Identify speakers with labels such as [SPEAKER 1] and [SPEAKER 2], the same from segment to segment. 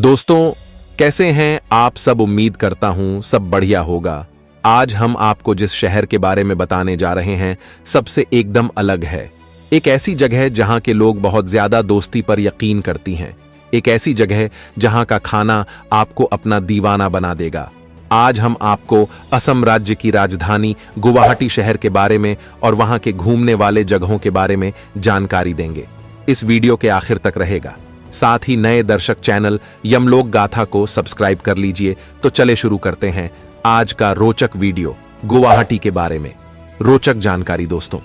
[SPEAKER 1] दोस्तों, कैसे हैं आप सब। उम्मीद करता हूं सब बढ़िया होगा। आज हम आपको जिस शहर के बारे में बताने जा रहे हैं सबसे एकदम अलग है। एक ऐसी जगह जहां के लोग बहुत ज्यादा दोस्ती पर यकीन करती हैं। एक ऐसी जगह जहां का खाना आपको अपना दीवाना बना देगा। आज हम आपको असम राज्य की राजधानी गुवाहाटी शहर के बारे में और वहां के घूमने वाले जगहों के बारे में जानकारी देंगे। इस वीडियो के आखिर तक रहेगा। साथ ही नए दर्शक चैनल यमलोक गाथा को सब्सक्राइब कर लीजिए। तो चले शुरू करते हैं आज का रोचक वीडियो गुवाहाटी के बारे में। रोचक जानकारी दोस्तों,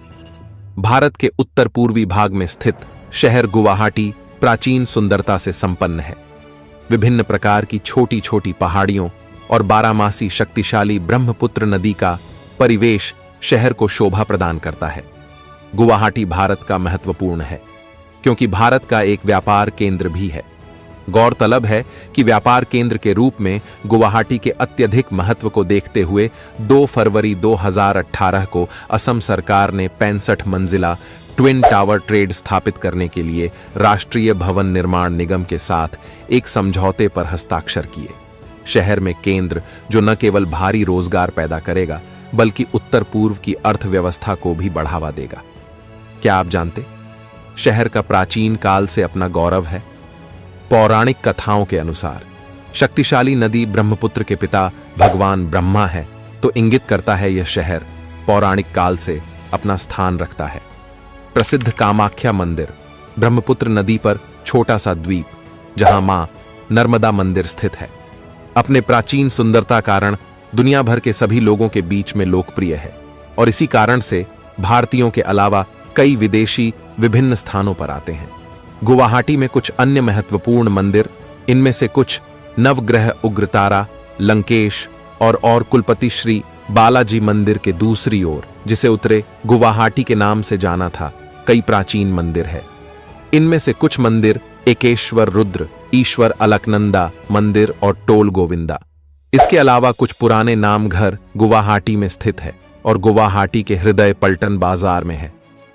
[SPEAKER 1] भारत के उत्तर पूर्वी भाग में स्थित शहर गुवाहाटी प्राचीन सुंदरता से संपन्न है। विभिन्न प्रकार की छोटी छोटी पहाड़ियों और बारहमासी शक्तिशाली ब्रह्मपुत्र नदी का परिवेश शहर को शोभा प्रदान करता है। गुवाहाटी भारत का महत्वपूर्ण है क्योंकि भारत का एक व्यापार केंद्र भी है। गौरतलब है कि व्यापार केंद्र के रूप में गुवाहाटी के अत्यधिक महत्व को देखते हुए 2 फरवरी 2018 को असम सरकार ने 65 मंजिला ट्विन टावर ट्रेड स्थापित करने के लिए राष्ट्रीय भवन निर्माण निगम के साथ एक समझौते पर हस्ताक्षर किए। शहर में केंद्र जो न केवल भारी रोजगार पैदा करेगा बल्कि उत्तर पूर्व की अर्थव्यवस्था को भी बढ़ावा देगा। क्या आप जानते शहर का प्राचीन काल से अपना गौरव है। पौराणिक कथाओं के अनुसार शक्तिशाली नदी ब्रह्मपुत्र के पिता भगवान ब्रह्मा है, तो इंगित करता है यह शहर पौराणिक काल से अपना स्थान रखता है। प्रसिद्ध कामाख्या मंदिर ब्रह्मपुत्र नदी पर छोटा सा द्वीप जहां मां नर्मदा मंदिर स्थित है, अपने प्राचीन सुंदरता कारण दुनिया भर के सभी लोगों के बीच में लोकप्रिय है और इसी कारण से भारतीयों के अलावा कई विदेशी विभिन्न स्थानों पर आते हैं। गुवाहाटी में कुछ अन्य महत्वपूर्ण मंदिर, इनमें से कुछ नवग्रह उग्रतारा, लंकेश और कुलपति श्री बालाजी मंदिर के दूसरी ओर जिसे उत्तरे गुवाहाटी के नाम से जाना था, कई प्राचीन मंदिर है। इनमें से कुछ मंदिर एकेश्वर रुद्र, ईश्वर अलकनंदा मंदिर और टोल गोविंदा। इसके अलावा कुछ पुराने नामघर गुवाहाटी में स्थित है और गुवाहाटी के हृदय पलटन बाजार में है।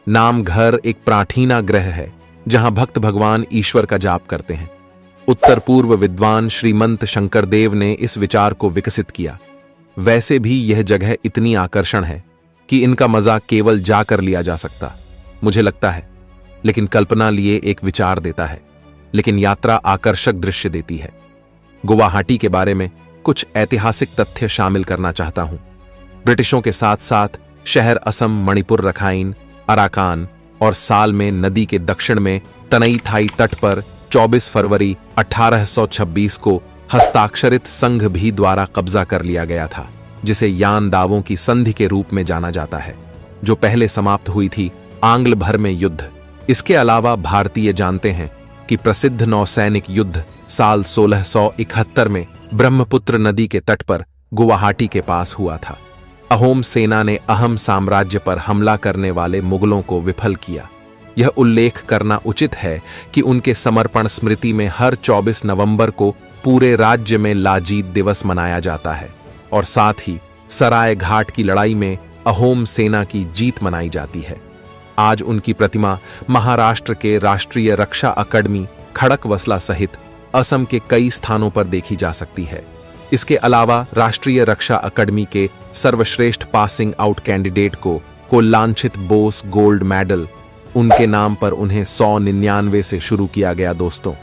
[SPEAKER 1] नामघर एक प्रार्थना गृह है जहां भक्त भगवान ईश्वर का जाप करते हैं। उत्तर पूर्व विद्वान श्रीमंत शंकरदेव ने इस विचार को विकसित किया। वैसे भी यह जगह इतनी आकर्षण है कि इनका मजा केवल जाकर लिया जा सकता, मुझे लगता है, लेकिन कल्पना लिए एक विचार देता है, लेकिन यात्रा आकर्षक दृश्य देती है। गुवाहाटी के बारे में कुछ ऐतिहासिक तथ्य शामिल करना चाहता हूं। ब्रिटिशों के साथ साथ शहर असम, मणिपुर, रखाइन, अराकान और साल में नदी के दक्षिण में तनई थाई तट पर 24 फरवरी 1826 को हस्ताक्षरित संघ भी द्वारा कब्जा कर लिया गया था, जिसे यान दावों की संधि के रूप में जाना जाता है, जो पहले समाप्त हुई थी आंग्ल भर में युद्ध। इसके अलावा भारतीय जानते हैं कि प्रसिद्ध नौसैनिक युद्ध साल 1671 में ब्रह्मपुत्र नदी के तट पर गुवाहाटी के पास हुआ था। अहोम सेना ने अहम साम्राज्य पर हमला करने वाले मुगलों को विफल किया। यह उल्लेख करना उचित है कि उनके समर्पण स्मृति में हर 24 नवंबर को पूरे राज्य में लाजीत दिवस मनाया जाता है और साथ ही सराय घाट की लड़ाई में अहोम सेना की जीत मनाई जाती है। आज उनकी प्रतिमा महाराष्ट्र के राष्ट्रीय रक्षा अकादमी खड़कवसला सहित असम के कई स्थानों पर देखी जा सकती है। इसके अलावा राष्ट्रीय रक्षा अकादमी के सर्वश्रेष्ठ पासिंग आउट कैंडिडेट को लांछित बोस गोल्ड मेडल उनके नाम पर उन्हें 199 से शुरू किया गया। दोस्तों,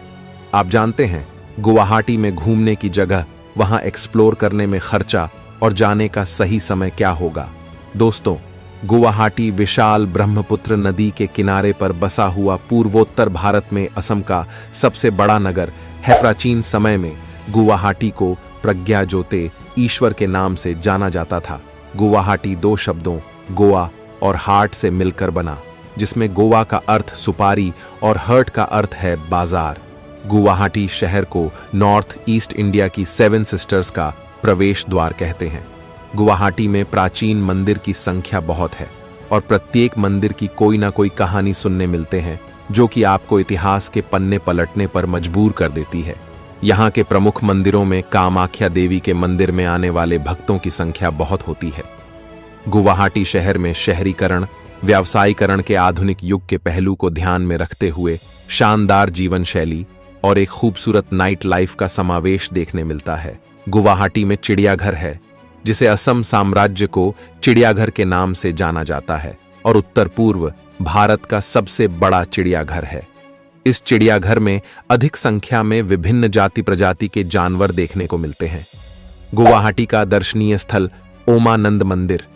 [SPEAKER 1] आप जानते हैं गुवाहाटी में घूमने की जगह, वहां एक्सप्लोर करने में खर्चा और जाने का सही समय क्या होगा। दोस्तों, गुवाहाटी विशाल ब्रह्मपुत्र नदी के किनारे पर बसा हुआ पूर्वोत्तर भारत में असम का सबसे बड़ा नगर है। प्राचीन समय में गुवाहाटी को प्रज्ञा जोते ईश्वर के नाम से जाना जाता था। गुवाहाटी 2 शब्दों गोवा और हाट से मिलकर बना, जिसमें गोवा का अर्थ सुपारी और हर्ट का अर्थ है बाजार। गुवाहाटी शहर को नॉर्थ ईस्ट इंडिया की 7 सिस्टर्स का प्रवेश द्वार कहते हैं। गुवाहाटी में प्राचीन मंदिर की संख्या बहुत है और प्रत्येक मंदिर की कोई ना कोई कहानी सुनने मिलते हैं, जो कि आपको इतिहास के पन्ने पलटने पर मजबूर कर देती है। यहाँ के प्रमुख मंदिरों में कामाख्या देवी के मंदिर में आने वाले भक्तों की संख्या बहुत होती है। गुवाहाटी शहर में शहरीकरण, व्यावसायीकरण के आधुनिक युग के पहलू को ध्यान में रखते हुए शानदार जीवन शैली और एक खूबसूरत नाइट लाइफ का समावेश देखने मिलता है। गुवाहाटी में चिड़ियाघर है, जिसे असम साम्राज्य को चिड़ियाघर के नाम से जाना जाता है और उत्तर पूर्व भारत का सबसे बड़ा चिड़ियाघर है। इस चिड़ियाघर में अधिक संख्या में विभिन्न जाति प्रजाति के जानवर देखने को मिलते हैं। गुवाहाटी का दर्शनीय स्थल ओमानंद मंदिर।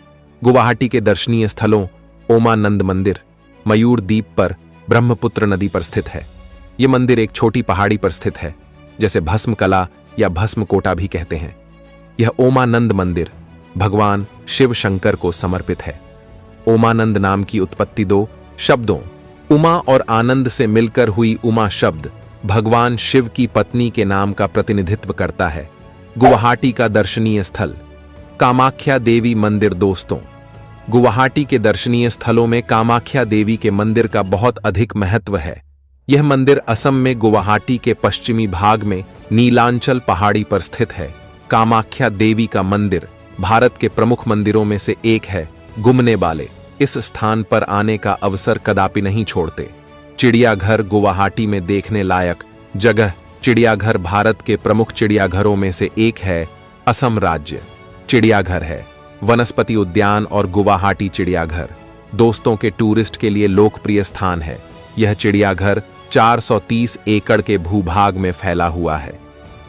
[SPEAKER 1] गुवाहाटी के दर्शनीय स्थलों ओमानंद मंदिर मयूर द्वीप पर ब्रह्मपुत्र नदी पर स्थित है। यह मंदिर एक छोटी पहाड़ी पर स्थित है, जैसे भस्म कला या भस्म कोटा भी कहते हैं। यह ओमानंद मंदिर भगवान शिव शंकर को समर्पित है। ओमानंद नाम की उत्पत्ति दो शब्दों उमा और आनंद से मिलकर हुई उमा शब्द भगवान शिव की पत्नी के नाम का प्रतिनिधित्व करता है। गुवाहाटी का दर्शनीय स्थल कामाख्या देवी मंदिर। दोस्तों, गुवाहाटी के दर्शनीय स्थलों में कामाख्या देवी के मंदिर का बहुत अधिक महत्व है। यह मंदिर असम में गुवाहाटी के पश्चिमी भाग में नीलांचल पहाड़ी पर स्थित है। कामाख्या देवी का मंदिर भारत के प्रमुख मंदिरों में से एक है। घूमने वाले इस स्थान पर आने का अवसर कदापि नहीं छोड़ते। चिड़ियाघर गुवाहाटी में देखने लायक जगह। चिड़ियाघर भारत के प्रमुख चिड़ियाघरों में से एक है। असम राज्य चिड़ियाघर है, वनस्पति उद्यान और गुवाहाटी चिड़ियाघर दोस्तों के टूरिस्ट के लिए लोकप्रिय स्थान है। यह चिड़ियाघर 430 एकड़ के भूभाग में फैला हुआ है।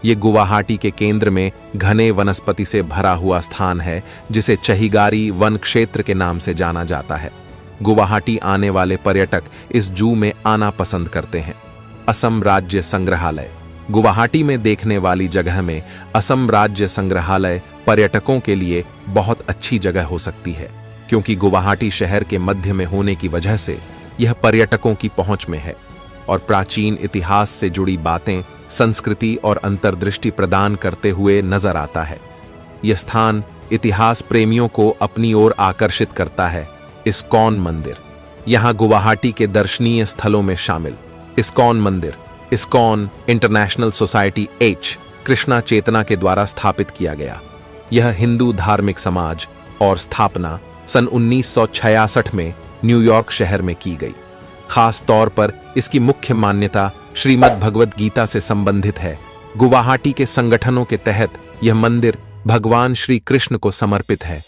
[SPEAKER 1] यह गुवाहाटी के केंद्र में घने वनस्पति से भरा हुआ स्थान है, जिसे चहिगारी वन क्षेत्र के नाम से जाना जाता है। गुवाहाटी आने वाले पर्यटक इस जू में आना पसंद करते हैं। असम राज्य संग्रहालय। गुवाहाटी में देखने वाली जगह में असम राज्य संग्रहालय पर्यटकों के लिए बहुत अच्छी जगह हो सकती है, क्योंकि गुवाहाटी शहर के मध्य में होने की वजह से यह पर्यटकों की पहुंच में है और प्राचीन इतिहास से जुड़ी बातें, संस्कृति और अंतर्दृष्टि प्रदान करते हुए नजर आता है। यह स्थान इतिहास प्रेमियों को अपनी ओर आकर्षित करता है। इस्कॉन मंदिर यहां गुवाहाटी के दर्शनीय स्थलों में शामिल। इस्कॉन मंदिर इस्कॉन इंटरनेशनल सोसाइटी एच कृष्णा चेतना के द्वारा स्थापित किया गया। यह हिंदू धार्मिक समाज और स्थापना सन 1966 में न्यूयॉर्क शहर में की गई। खास तौर पर इसकी मुख्य मान्यता श्रीमद् भगवद गीता से संबंधित है। गुवाहाटी के संगठनों के तहत यह मंदिर भगवान श्री कृष्ण को समर्पित है।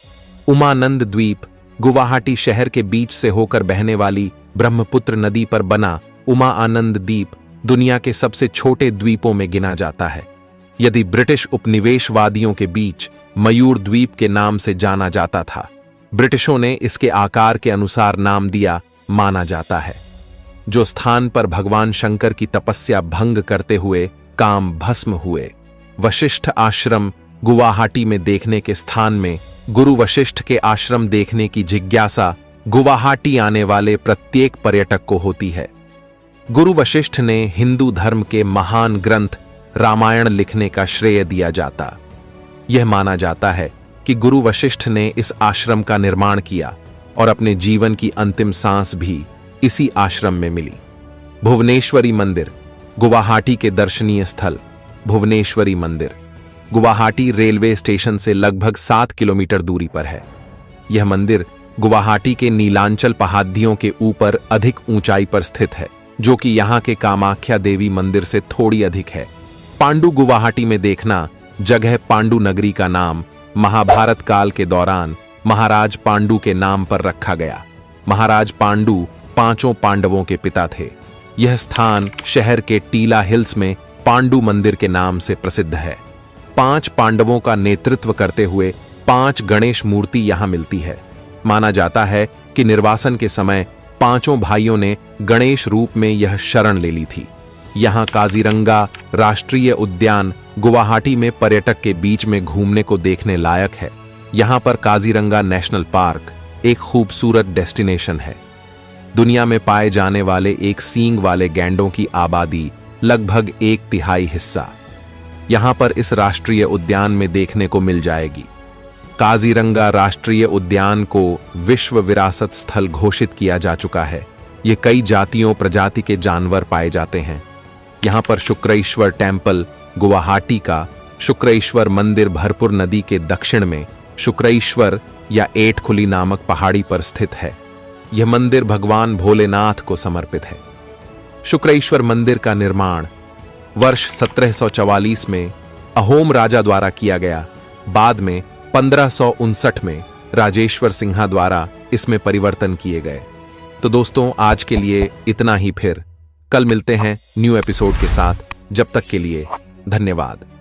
[SPEAKER 1] उमानंद द्वीप गुवाहाटी शहर के बीच से होकर बहने वाली ब्रह्मपुत्र नदी पर बना उमा आनंद द्वीप दुनिया के सबसे छोटे द्वीपों में गिना जाता है। यदि ब्रिटिश उपनिवेशवादियों के बीच मयूर द्वीप के नाम से जाना जाता था, ब्रिटिशों ने इसके आकार के अनुसार नाम दिया माना जाता है। जो स्थान पर भगवान शंकर की तपस्या भंग करते हुए काम भस्म हुए। वशिष्ठ आश्रम गुवाहाटी में देखने के स्थान में गुरु वशिष्ठ के आश्रम देखने की जिज्ञासा गुवाहाटी आने वाले प्रत्येक पर्यटक को होती है। गुरु वशिष्ठ ने हिंदू धर्म के महान ग्रंथ रामायण लिखने का श्रेय दिया जाता। यह माना जाता है कि गुरु वशिष्ठ ने इस आश्रम का निर्माण किया और अपने जीवन की अंतिम सांस भी इसी आश्रम में मिली। भुवनेश्वरी मंदिर गुवाहाटी के दर्शनीय स्थल। भुवनेश्वरी मंदिर गुवाहाटी रेलवे स्टेशन से लगभग 7 किलोमीटर दूरी पर है। यह मंदिर गुवाहाटी के नीलांचल पहाड़ियों के ऊपर अधिक ऊंचाई पर स्थित है, जो कि यहाँ के कामाख्या देवी मंदिर से थोड़ी अधिक है। पांडु गुवाहाटी में देखना जगह पांडु नगरी का नाम महाभारत काल के दौरान महाराज पांडु के नाम पर रखा गया। महाराज पांडु 5 पांडवों के पिता थे। यह स्थान शहर के टीला हिल्स में पांडु मंदिर के नाम से प्रसिद्ध है। 5 पांडवों का नेतृत्व करते हुए 5 गणेश मूर्ति यहां मिलती है। माना जाता है कि निर्वासन के समय 5 भाइयों ने गणेश रूप में यह शरण ले ली थी। यहां काजीरंगा राष्ट्रीय उद्यान गुवाहाटी में पर्यटक के बीच में घूमने को देखने लायक है। यहां पर काजीरंगा नेशनल पार्क एक खूबसूरत डेस्टिनेशन है। दुनिया में पाए जाने वाले एक सींग वाले गैंडों की आबादी लगभग 1/3 हिस्सा यहां पर इस राष्ट्रीय उद्यान में देखने को मिल जाएगी। काजीरंगा राष्ट्रीय उद्यान को विश्व विरासत स्थल घोषित किया जा चुका है। ये कई जातियों प्रजाति के जानवर पाए जाते हैं। यहां पर शुक्रेश्वर टेम्पल गुवाहाटी का शुक्रेश्वर मंदिर भरपूर नदी के दक्षिण में शुक्रेश्वर या एटखुली नामक पहाड़ी पर स्थित है। यह मंदिर भगवान भोलेनाथ को समर्पित है। शुक्रेश्वर मंदिर का निर्माण वर्ष 1744 में अहोम राजा द्वारा किया गया। बाद में 1559 में राजेश्वर सिंहा द्वारा इसमें परिवर्तन किए गए। तो दोस्तों, आज के लिए इतना ही। फिर कल मिलते हैं न्यू एपिसोड के साथ। जब तक के लिए धन्यवाद।